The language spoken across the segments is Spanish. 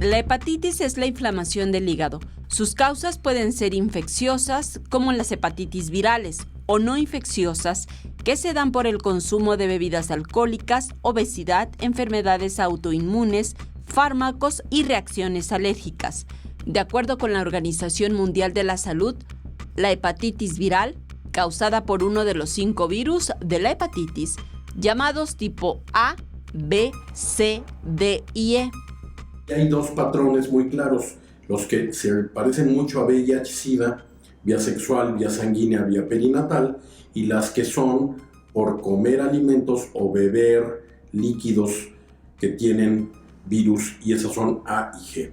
La hepatitis es la inflamación del hígado. Sus causas pueden ser infecciosas, como las hepatitis virales, o no infecciosas, que se dan por el consumo de bebidas alcohólicas, obesidad, enfermedades autoinmunes, fármacos y reacciones alérgicas. De acuerdo con la Organización Mundial de la Salud, la hepatitis viral, causada por uno de los 5 virus de la hepatitis, llamados tipo A, B, C, D y E. Hay 2 patrones muy claros, los que se parecen mucho a VIH-Sida, vía sexual, vía sanguínea, vía perinatal, y las que son por comer alimentos o beber líquidos que tienen virus, y esas son A y G.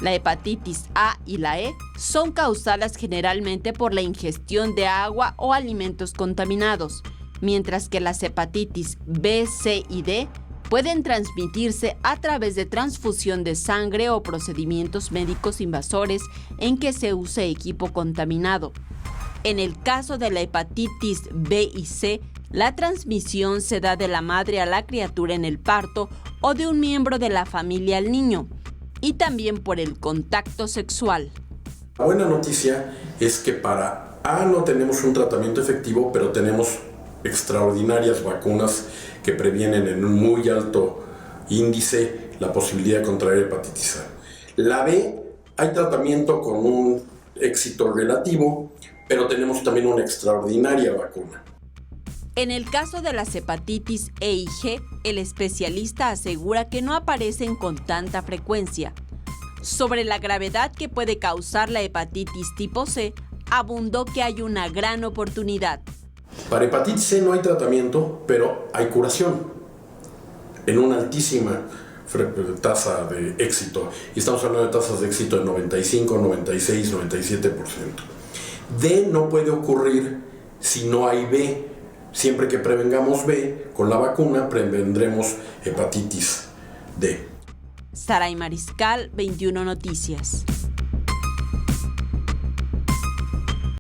La hepatitis A y la E son causadas generalmente por la ingestión de agua o alimentos contaminados, mientras que las hepatitis B, C y D pueden transmitirse a través de transfusión de sangre o procedimientos médicos invasores en que se use equipo contaminado. En el caso de la hepatitis B y C, la transmisión se da de la madre a la criatura en el parto o de un miembro de la familia al niño, y también por el contacto sexual. La buena noticia es que para A no tenemos un tratamiento efectivo, pero tenemos extraordinarias vacunas que previenen en un muy alto índice la posibilidad de contraer hepatitis A. La B, hay tratamiento con un éxito relativo, pero tenemos también una extraordinaria vacuna. En el caso de las hepatitis E y G, el especialista asegura que no aparecen con tanta frecuencia. Sobre la gravedad que puede causar la hepatitis tipo C, abundó que hay una gran oportunidad. Para hepatitis C no hay tratamiento, pero hay curación en una altísima tasa de éxito. Y estamos hablando de tasas de éxito de 95, 96, 97%. D no puede ocurrir si no hay B. Siempre que prevengamos B, con la vacuna prevendremos hepatitis D. Saray Mariscal, 21 Noticias.